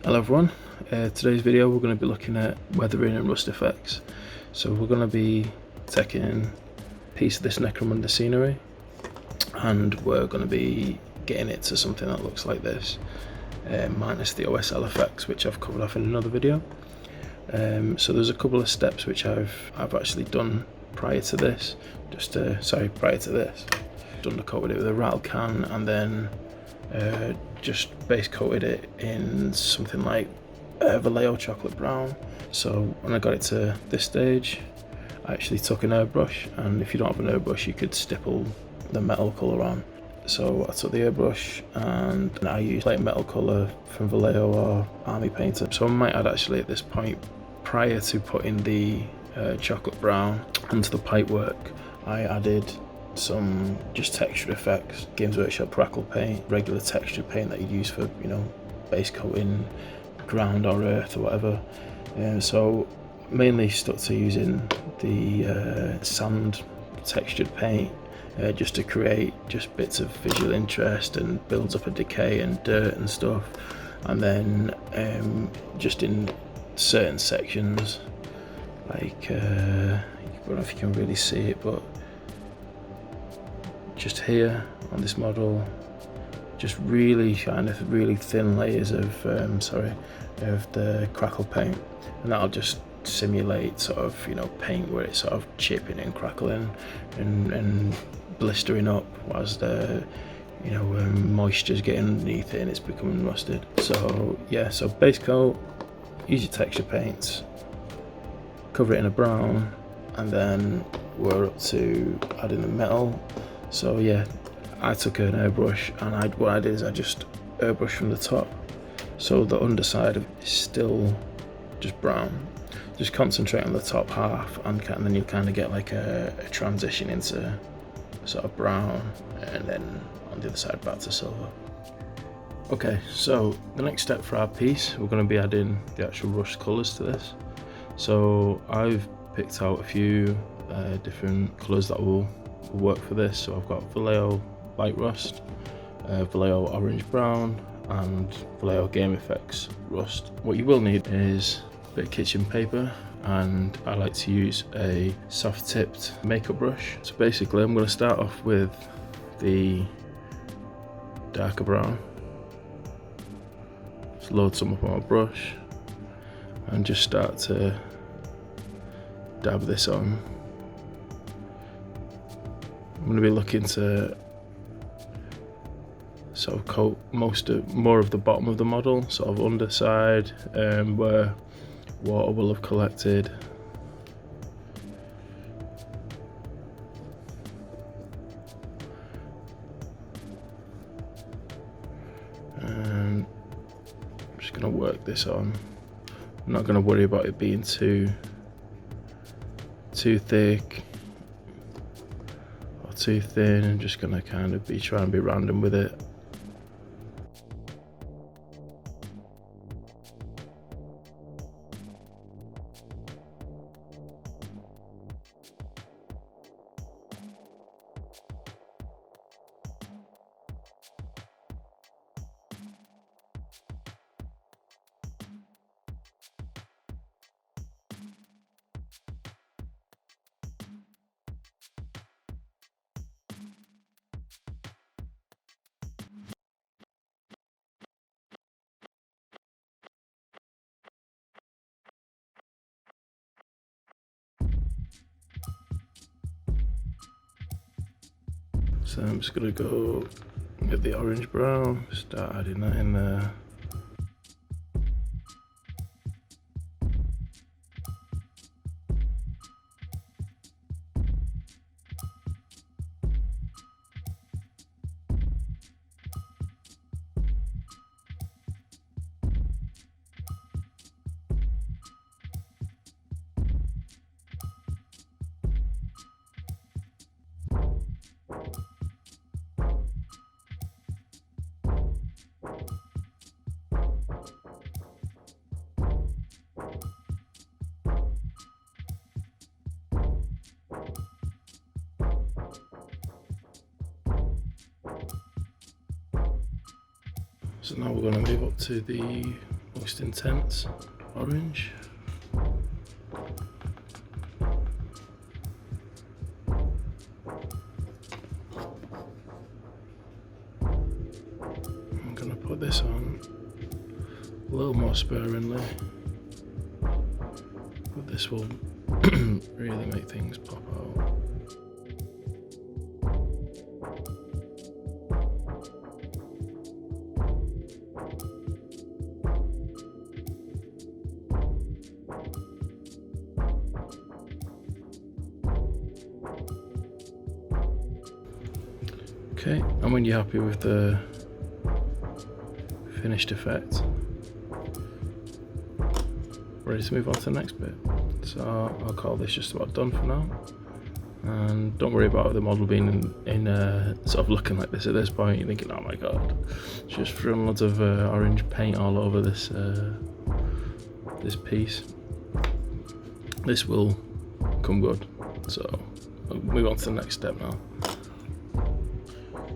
Hello everyone, today's video we're going to be looking at weathering and rust effects. So we're going to be taking a piece of this Necromunda scenery and we're going to be getting it to something that looks like this, minus the OSL effects which I've covered off in another video. So there's a couple of steps which I've actually done prior to this, undercoated it with a rattle can and then just base coated it in something like Vallejo chocolate brown. So when I got it to this stage, I actually took an airbrush, and if you don't have an airbrush you could stipple the metal colour on. So I took the airbrush and I used like metal colour from Vallejo or Army Painter. So I might add actually at this point, prior to putting the chocolate brown onto the pipework, I added some just texture effects, Games Workshop crackle paint, regular texture paint that you use for, you know, base coating ground or earth or whatever. So mainly stuck to using the sand textured paint just to create just bits of visual interest and builds up a decay and dirt and stuff. And then just in certain sections, like I don't know if you can really see it, but just here on this model, just really kind of really thin layers of the crackle paint, and that'll just simulate sort of, you know, paint where it's sort of chipping and crackling and blistering up as the, you know, moisture's getting underneath it and it's becoming rusted. So yeah, so base coat, use your texture paints, cover it in a brown, and then we're up to adding the metal. So yeah, I took an airbrush and what I did is I just airbrush from the top, so the underside is still just brown. Just concentrate on the top half, and then you kind of get like a transition into sort of brown, and then on the other side back to silver. Okay, so the next step for our piece, we're going to be adding the actual rust colours to this. So I've picked out a few different colours that will work for this. So I've got Vallejo light rust, Vallejo orange brown, and Vallejo game effects rust. What you will need is a bit of kitchen paper, and I like to use a soft tipped makeup brush. So basically I'm going to start off with the darker brown, just load some up on my brush and just start to dab this on. I'm going to be looking to sort of coat more of the bottom of the model, sort of underside, where water will have collected. And I'm just going to work this on. I'm not going to worry about it being too thick or too thin. I'm just going to kind of try and be random with it. So I'm just going to go get the orange brown, start adding that in there. So now we're going to move up to the most intense orange. I'm going to put this on a little more sparingly, but this will really make things pop out. Okay, and when you're happy with the finished effect, ready to move on to the next bit. So I'll call this just about done for now. And don't worry about the model being in sort of looking like this at this point. You're thinking, oh my god, it's just thrown loads of orange paint all over this this piece. This will come good. So I'll move on to the next step now.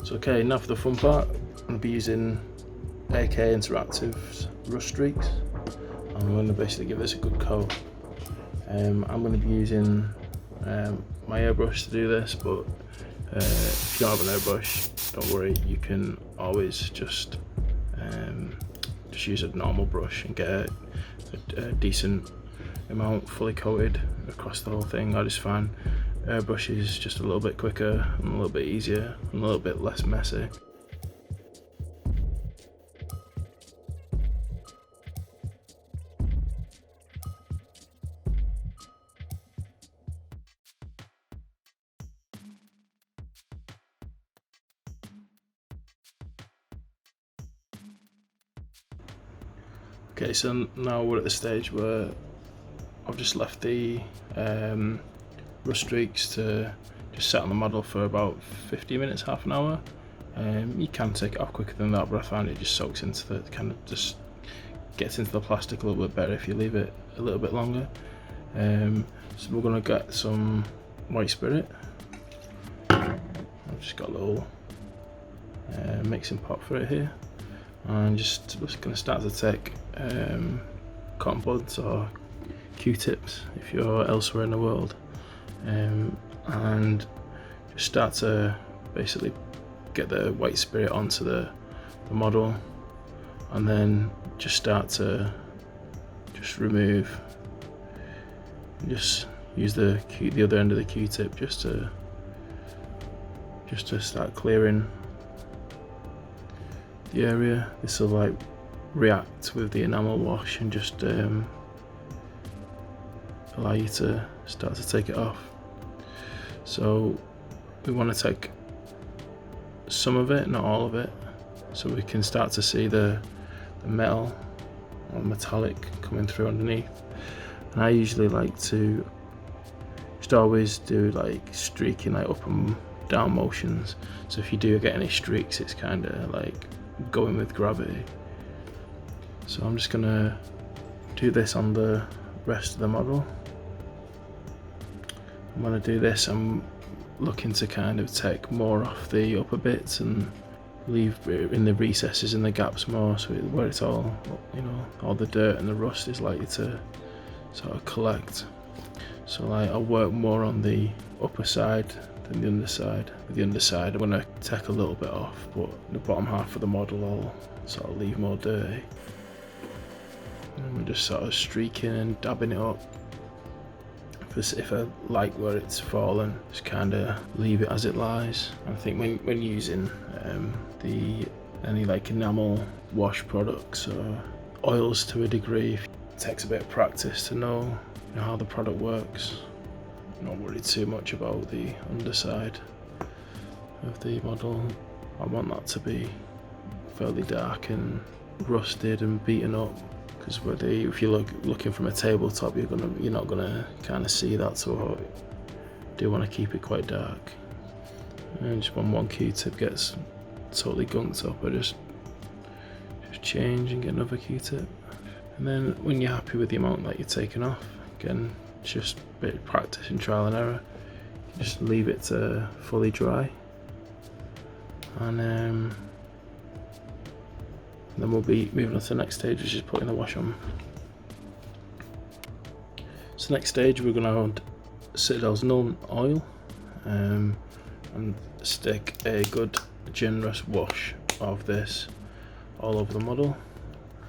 So okay, now for the fun part. I'm going to be using AK Interactive's rust streaks. I'm going to basically give this a good coat. I'm going to be using my airbrush to do this, but if you don't have an airbrush, don't worry, you can always just use a normal brush and get a decent amount fully coated across the whole thing. I just find airbrush is just a little bit quicker and a little bit easier and a little bit less messy. Okay, so now we're at the stage where I've just left the rust streaks to just set on the model for about 50 minutes, half an hour. You can take it off quicker than that, but I find it just soaks into the, kind of just gets into the plastic a little bit better if you leave it a little bit longer. So we're going to get some white spirit. I've just got a little mixing pot for it here. And just going to start to take cotton buds or Q-tips if you're elsewhere in the world, and just start to basically get the white spirit onto the model, and then just start to just remove, just use the other end of the Q-tip just to start clearing the area. This will like react with the enamel wash and just allow you to start to take it off. So we want to take some of it, not all of it, so we can start to see the metal or metallic coming through underneath. And I usually like to just always do like streaking, like up and down motions, so if you do get any streaks, it's kind of like going with gravity. So I'm just gonna do this on the rest of the model. I'm gonna do this, I'm looking to kind of take more off the upper bits and leave in the recesses and the gaps more, so where it's all, you know, all the dirt and the rust is likely to sort of collect. So like I'll work more on the upper side than the underside. With the underside I'm gonna take a little bit off, but the bottom half of the model I'll sort of leave more dirty. And we're just sort of streaking and dabbing it up. If I like where it's fallen, just kind of leave it as it lies. I think when using any like enamel wash products or oils to a degree, it takes a bit of practice to know how the product works. I'm not worried too much about the underside of the model. I want that to be fairly dark and rusted and beaten up, because if you're looking from a tabletop, you're not gonna kind of see that. So I do want to keep it quite dark. And just when one Q-tip gets totally gunked up, I just change and get another Q-tip. And then when you're happy with the amount that you're taking off, again, it's just a bit of practice and trial and error. You just leave it to fully dry, and And then we'll be moving on to the next stage, which is putting the wash on. So next stage, we're going to add Citadel's Null oil and stick a good generous wash of this all over the model.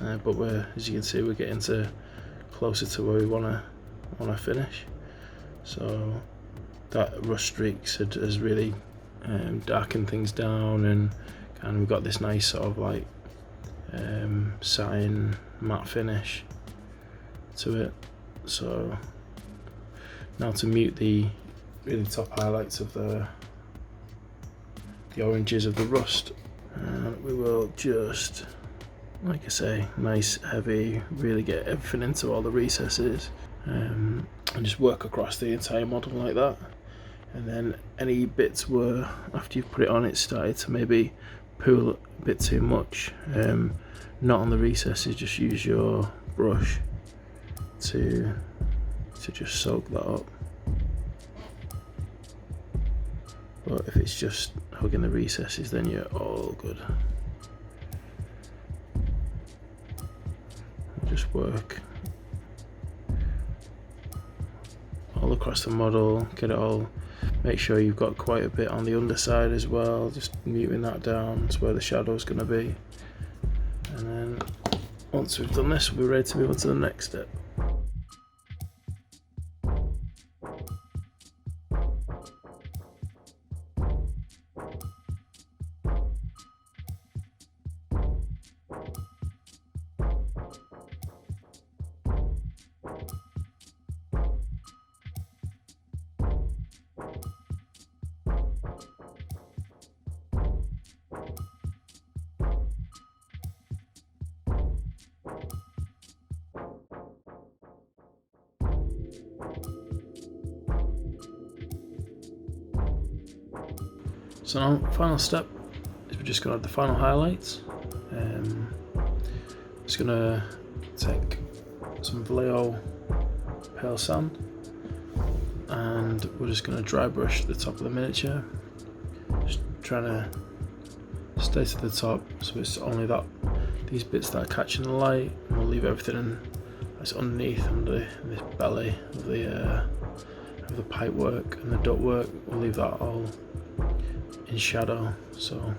But as you can see, we're getting closer to where we want to finish. So that rust streaks has really darkened things down, and we've got this nice sort of like satin matte finish to it. So now to mute the really top highlights of the oranges of the rust, we will just, like I say, nice heavy, really get everything into all the recesses, and just work across the entire model like that. And then any bits where after you've put it on it started to maybe pool a bit too much, not on the recesses, just use your brush to just soak that up. But if it's just hugging the recesses, then you're all good. Just work all across the model, get it all, make sure you've got quite a bit on the underside as well, just muting that down. That's where the shadow's going to be. And then once we've done this, we'll be ready to move on to the next step. So now, final step is we're just going to add the final highlights. Just going to take some Vallejo pale sand, and we're just going to dry brush the top of the miniature, just trying to stay to the top, so it's only these bits that are catching the light, and we'll leave everything that's underneath, under this belly of the pipe work and the duct work, we'll leave that all in shadow. So